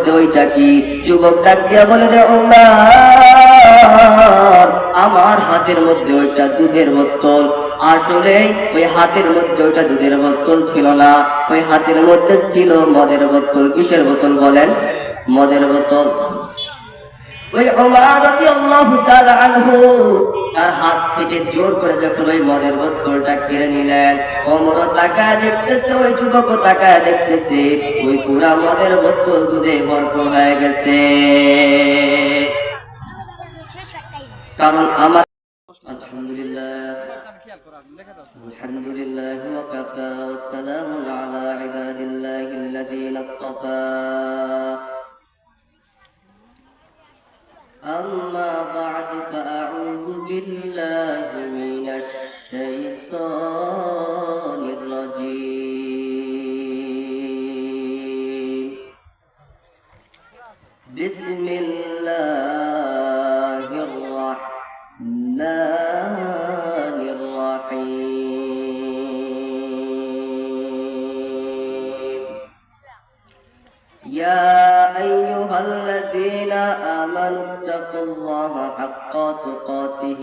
মধ্যে ওইটা কি? যুবক ডাক দিয়া বলে যে ওমর, আমার হাতের মধ্যে ওইটা দুধের বোতল। আসলে ওই হাতের মধ্যে ওইটা দুধের বোতল ছিল না, ওই হাতের মধ্যে ছিল মদের বোতল। কিসের বোতল বলেন? মদের বোতল। ওই ওমর রাদিয়াল্লাহু তাআলা আনহু তার হাত থেকে জোর করে যখন ওই মদের বোতলটা কেড়ে নিলেন, ওমর তাকায় দেখতেছে, ওই যুবক তাকায় দেখতেছে, ওই পুরা মদের বোতল দুধে ভরপুর হয়ে গেছে। কারণ আমার আলহামদুলিল্লাহ ওয়া কাফা ওয়া সালামুন আলা ইবাদিল্লাহিল্লাযীনা ইসতাফা। أما بعد فأعوذ بالله من الشيطان الرجيم. بسم الله الرحمن الرحيم. يا أيها الذين آمنوا اتقوا الله حق تقاته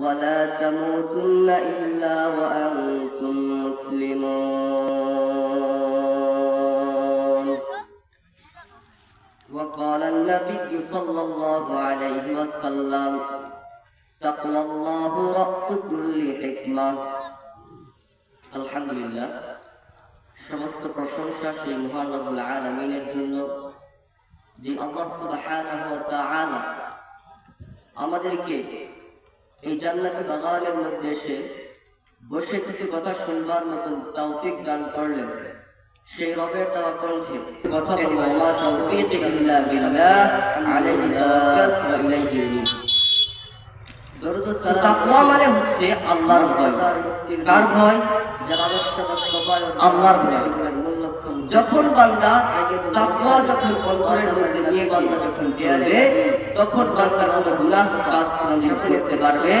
ولا تموتن إلا وأنتم مسلمون. وقال النبي صلى الله عليه وسلم تقوى الله رأس كل حكمة. الحمد لله. সমস্ত প্রশংসা সেই মহান রব্বুল আলামিনের জন্য, যে আল্লাহ সুবহানাহু ওয়া তাআলা আমাদেরকে এই জান্নাতি বাগানের মধ্যে এসে বসে কিছু কথা শুনবার মতন তৌফিক দান করলেন। সেই রবের দেওয়া কণ্ঠে কথা বলবো। মা তাওফীক ইল্লা বিল্লাহ, আলাইহি তাওয়াক্কালতু ওয়া ইলাইহি উনীব। তাকওয়া মানে হচ্ছে আল্লাহর ভয়। কার ভয়? আল্লাহর ভয়। যখন বান্দা তাকওয়া যখন অন্তরের মধ্যে নিয়ে বান্দা যখন চলবে, তখন বান্দা কোনো গুনাহ কাজ করতে পারবে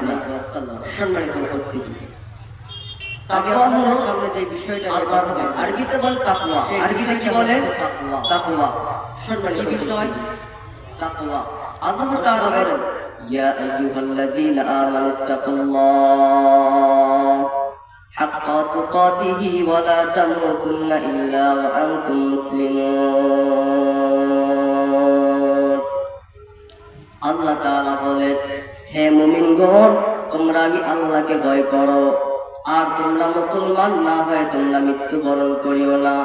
না। সম্মানিত উপস্থিতি, তাকওয়া হলো সামনে যে বিষয়টা আল্লাহর ভয়। আরবিতে বলে তাকওয়া। আরবিতে কি বলে? তাকওয়া। সম্মানিত বিষয় তাকওয়া। আল্লাহ তাআলা বলেন, يا أيها الذين آمنوا اتقوا الله حق تقاته ولا تموتن إلا وأنتم مسلمون. আল্লাহ তাআলা বলেন, হে মুমিনগণ, তোমরা আমি আল্লাহকে ভয় করো, আর তোমরা মুসলমান না হয়ে তোমরা মৃত্যুবরণ করিও না।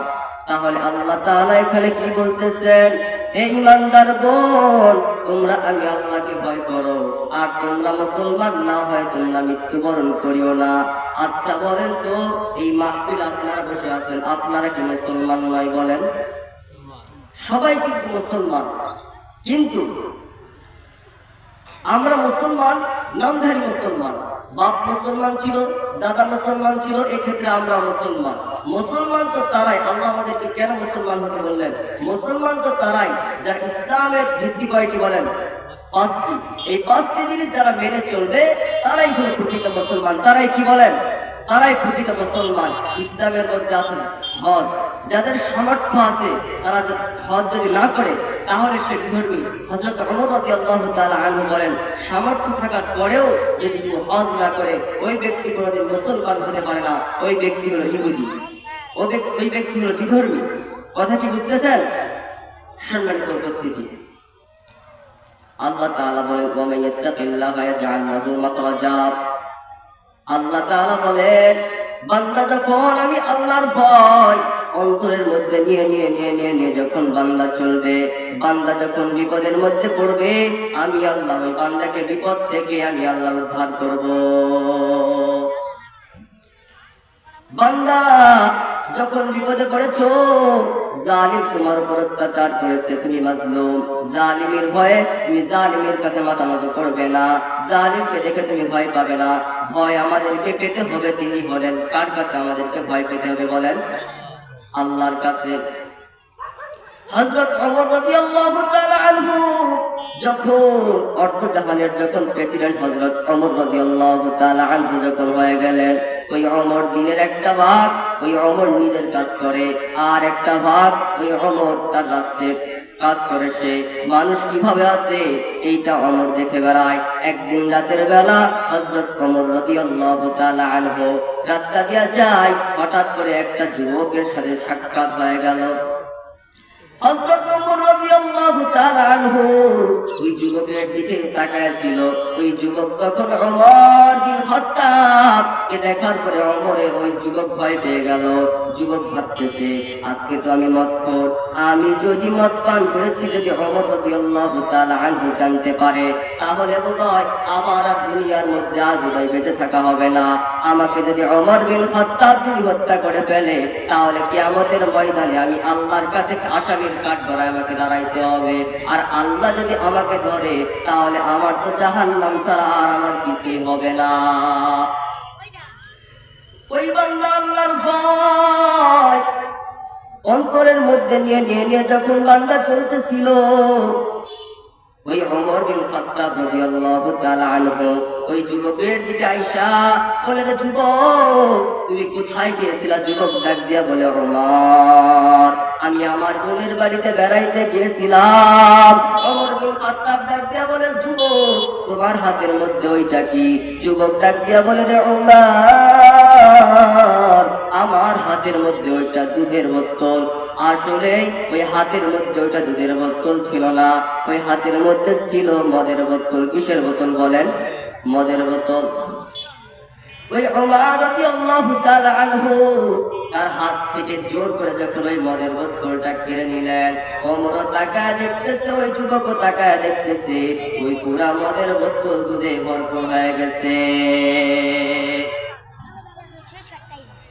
তাহলে আল্লাহ তাআলা এখানে কি বলতেছেন? হে ঈমানদারগণ, তোমরা আমি আল্লাহকে ভয় করো, আর তোমরা মুসলমান না হয় তোমরা মৃত্যুবরণ করিও না। আচ্ছা বলেন তো, এই মাহফিল আপনারা বসে আছেন, আপনারা কি মুসলমান নয়? বলেন। সবাই কিন্তু মুসলমান, কিন্তু আমরা মুসলমান, নামধারী মুসলমান। বাপ মুসলমান ছিল, দাদা মুসলমান ছিল, এক্ষেত্রে আমরা মুসলমান। মুসলমান তো তারাই, আল্লাহ আমাদেরকে কেন মুসলমান হতে বললেন? মুসলমান তো তারাই যারা ইসলামের ভিত্তি কয়টি বলেন? 5টি। এই 5টি জিনিস যারা মেনে চলবে তারাই হলো প্রকৃত মুসলমান। তারাই কি বলেন? তারাই প্রকৃত মুসলমান। ইসলামের মধ্যে আছে হজ। যাদের সামর্থ্য আছে তারা হজ যদি না করে তাহলে সে বিধর্মী। হযরত ওমর রাদিয়াল্লাহু তাআলা আনহু বলেন, সামর্থ্য থাকার পরেও যদি কেউ হজ না করে ওই ব্যক্তি কোনোদিন মুসলমান হতে পারে না। ওই ব্যক্তি হলো ইহুদি, ওই ব্যক্তি হলো বিধর্মী। কথা কি বুঝতেছেন? সম্মানিত উপস্থিতি, আল্লাহ তাআলা বলেন, ওয়া মান ইয়াত্তাকিল্লাহা ইয়াজআল লাহু মাখরাজা। আল্লাহ তাআলা বলেন, বান্দা যখন আমি আল্লাহর ভয় অন্তরের মধ্যে নিয়ে যখন বান্দা চলবে, বান্দা যখন বিপদের মধ্যে পড়বে, আমি আল্লাহ ওই বান্দাকে বিপদ থেকে আমি আল্লাহ উদ্ধার করব। বান্দা যখন বিপদে পড়েছো, জালিম তোমার উপর অত্যাচার করেছে, তুমি মাজলুম, জালিমের ভয়ে তুমি জালিমের কাছে মাথা নত করবে না, জালিমকে দেখে তুমি ভয় পাবে না। ভয় আমাদেরকে পেতে হবে, তিনি বলেন। কার কাছে আমাদেরকে ভয় পেতে হবে বলেন? আল্লাহর কাছে। হযরত ওমর রাদিয়াল্লাহু তাআলা আনহু যখন অর্ধজাহানের যখন প্রেসিডেন্ট হযরত ওমর রাদিয়াল্লাহু তাআলা আনহু যখন হয়ে গেলেন, ওই ওমর দিনের একটা ভাগ ওই ওমর নিজের কাজ করে, আর একটা ভাগ ওই ওমর তার রাষ্ট্রের কাজ করে। সে মানুষ কিভাবে আছে এইটা ওমর দেখে বেড়ায়। একদিন রাতের বেলা হযরত ওমর রাদিয়াল্লাহু তাআলা আনহু রাস্তা দিয়ে যায়, হঠাৎ করে একটা যুবকের সাথে সাক্ষাৎ হয়ে গেল। হযরত ওমর রাদিয়াল্লাহু তাআলা আনহু ওই যুবকের দিকে তাকায় ছিল। ওই যুবক তখন ওমর বিন খাত্তাব কে দেখার পরে ওমরের ওই যুবক ভয় পেয়ে গেল। যুবক ভাবতেছে আজকে তো আমি মদখোর, আমি যদি মদ পান করেছি যদি ওমর রাদিয়াল্লাহু তাআলা আনহু জানতে পারে তাহলে বোধহয় আমার আর দুনিয়ার মধ্যে আর বোধহয় বেঁচে থাকা হবে না। আমাকে যদি ওমর বিন খাত্তাব যদি হত্যা করে ফেলে তাহলে কিয়ামতের ময়দানে আমি আল্লাহর কাছে আসামির কাঠ ধরায় আমাকে দাঁড়াইতে হবে। আর আল্লাহ যদি আমাকে ধরে তাহলে আমার তো জাহান্নাম ছাড়া আর আমার কিছুই হবে না। ওই বান্দা আল্লাহর ভয় অন্তরের মধ্যে নিয়ে যখন বান্দা চলতেছিল, ওই ওমর বিন খাত্তাব রাদিয়াল্লাহু তাআলা আনহু ওই যুবকের দিকে আইসা বলে, যুবক তুমি কোথায় গিয়েছিলা? যুবক ডাক দিয়া বলে, ওমর আমি আমার বোনের বাড়িতে বেড়াইতে গিয়েছিলাম। ওমর বিন খাত্তাব ডাক দিয়া বলে, যুবক তোমার হাতের মধ্যে ওইটা কি? যুবক ডাক দিয়া বলে, ওমর আমার হাতের মধ্যে ওইটা দুধের বোতল। আসলে ওই হাতের মধ্যে ওইটা দুধের বোতল ছিল না, ওই হাতের মধ্যে ছিল মদের বোতল। কিসের বোতল বলেন? মদের বোতল। ওই ওমর রাদিয়াল্লাহু তাআলা আনহু তার হাত থেকে জোর করে যখন ওই মদের বোতলটা কেড়ে নিলেন, ওমর তাকায় দেখতেছে, ওই যুবক তাকায় দেখতেছে, ওই পুরা মদের বোতল দুধে ভরপুর হয়ে গেছে।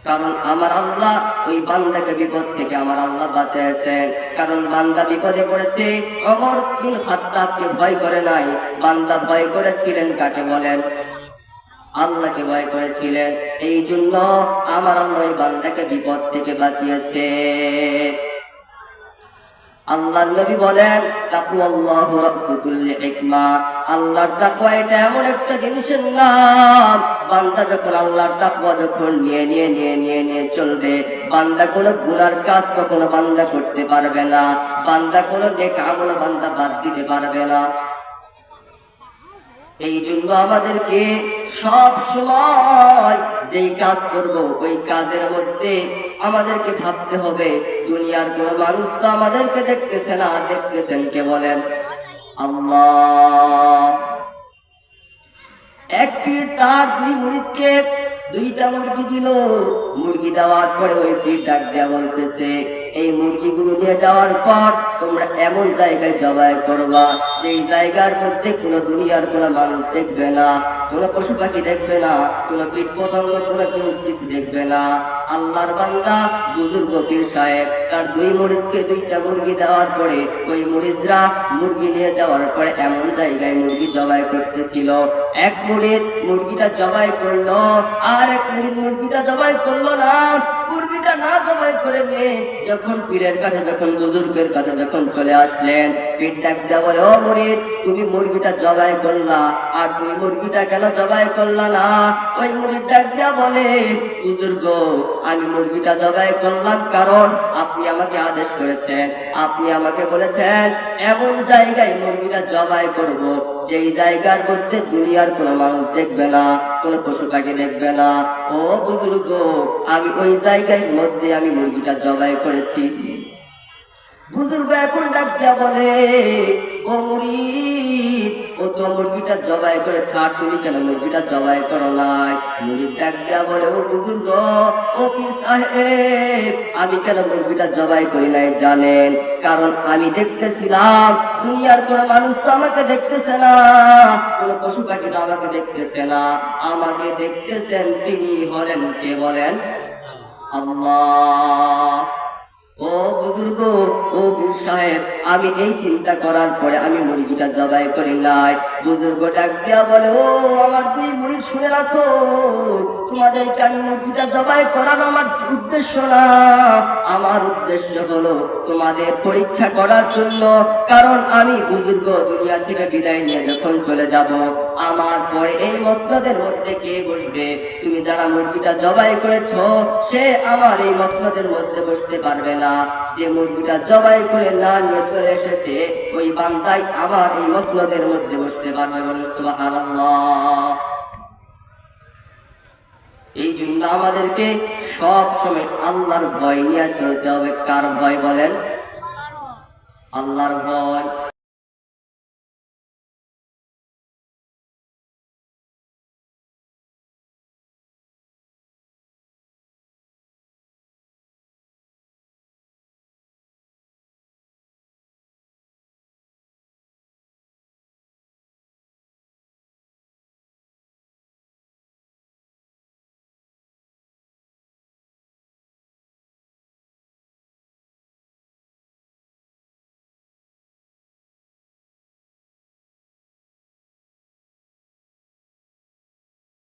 কারণ আমার আল্লাহ ওই বান্দাকে বিপদ থেকে আমার আল্লাহ বাঁচিয়েছেন। কারণ বান্দা বিপদে পড়েছে, ওমর বিন খাত্তাবকে ভয় করে নাই, বান্দা ভয় করেছিলেন কাকে বলেন? আল্লাহকে ভয় করেছিলেন। এই জন্য আমার আল্লাহ ওই বান্দাকে বিপদ থেকে বাঁচিয়েছে। আল্লাহর নবী বলেন, তাকওয়াল্লাহু রাসূলুল কুল্লি হিকমা। আল্লাহর তাকওয়া এটা এমন একটা জিনিসের নাম, বান্দা যখন আল্লাহর তাকওয়া যখন নিয়ে চলবে, বান্দা কোনো গুনার কাজ কখনো বান্দা করতে পারবে না, বান্দা কোনো নেক আমল বান্দা বাদ দিতে পারবে না। এই জন্য আমাদেরকে সব সময় যেই কাজ করব ওই কাজের মধ্যে আমাদেরকে ভাবতে হবে দুনিয়ার কোন মানুষ তো আমাদেরকে দেখতেছে না, দেখতেছেন কে বলেন? আল্লাহ। এক পীর তার দুই মুরিদকে দুইটা মুরগি দিল। মুরগি দেওয়ার পরে ওই পীর ডাক দেয়া বলতেছে, এই মুরগিগুলো নিয়ে যাওয়ার পর তোমরা এমন জায়গায় জবাই করবা যেই জায়গার মধ্যে কোনো দুনিয়ার কোনো মানুষ দেখবে না, কোনো পশু পাখি দেখবে না, কোনো কীট পতঙ্গ কোনো কিছু দেখবে না। আল্লাহর বান্দা বুজুর্গ পীর সাহেব তার দুই মুরিদকে দুইটা মুরগি দেওয়ার পরে ওই মুরিদরা মুরগি নিয়ে যাওয়ার পরে এমন জায়গায় মুরগি জবাই করতেছিল। এক মুরিদ মুরগিটা জবাই করলো, আর এক মুরিদ মুরগিটা জবাই করলো না। মুরগিটা না জবাই করে নিয়ে যখন পীরের কাছে যখন বুজুর্গের কাছে যখন চলে আসলেন, পীর ডাক দেয়া বলে, ও মুরিদ তুমি মুরগিটা জবাই করলা, আর তুমি মুরগিটা কেন জবাই করলা না? ওই মুরিদ ডাক দেয়া বলে, বুজুর্গ আমি মুরগিটা জবাই করলাম কারণ আপনি আমাকে আদেশ করেছেন, আপনি আমাকে বলেছেন এমন জায়গায় মুরগিটা জবাই করব যেই জায়গার মধ্যে দুনিয়ার কোনো মানুষ দেখবে না, কোনো পশু পাখি দেখবে না। ও বুজুর্গ আমি ওই জায়গার মধ্যে আমি মুরগিটা জবাই করেছি। বুজুর্গ এখন ডাক দিয়া বলে, ও মুরিদ ও তো মুরগিটা জবাই করেছে, আর তুমি কেন মুরগিটা জবাই করো নাই? মুরিদ ডাক দিয়া বলে, ও বুজুর্গ ও পীর সাহেব আমি কেন মুরগিটা জবাই করি নাই জানেন? কারণ আমি দেখতেছিলাম দুনিয়ার কোনো মানুষ তো আমাকে দেখতেছে না, কোনো পশু পাখি তো আমাকে দেখতেছে না, আমাকে দেখতেছেন তিনি হলেন কে বলেন? আল্লাহ। ও বুজুর্গ ও পীর সাহেব, আমি এই চিন্তা করার পরে আমি মুরগিটা জবাই করি নাই। বুজুর্গ ডাক দিয়া বলে, ও আমার দুই মুরিদ, শুনে রাখো, তোমাদেরকে আমি মুরগিটা জবাই করার আমার উদ্দেশ্য না, আমার উদ্দেশ্য হলো তোমাদের পরীক্ষা করার জন্য। কারণ আমি বুজুর্গ দুনিয়া থেকে বিদায় নিয়ে যখন চলে যাব, আমার পরে এই মসনদের মধ্যে কে বসবে? তুমি যারা মুরগিটা জবাই করেছো, সে আমার এই মসনদের মধ্যে বসতে পারবে না। যে মুরগিটা জবাই করে না নিয়ে চলে এসেছে, ওই বান্দাই আমার এই মসনদের মধ্যে বসতে পারবে। বলেন সুবহানাল্লাহ। এই জন্য আমাদেরকে সব সময় আল্লাহর ভয় নিয়ে চলতে হবে। কার ভয় বলেন? আল্লাহর ভয়।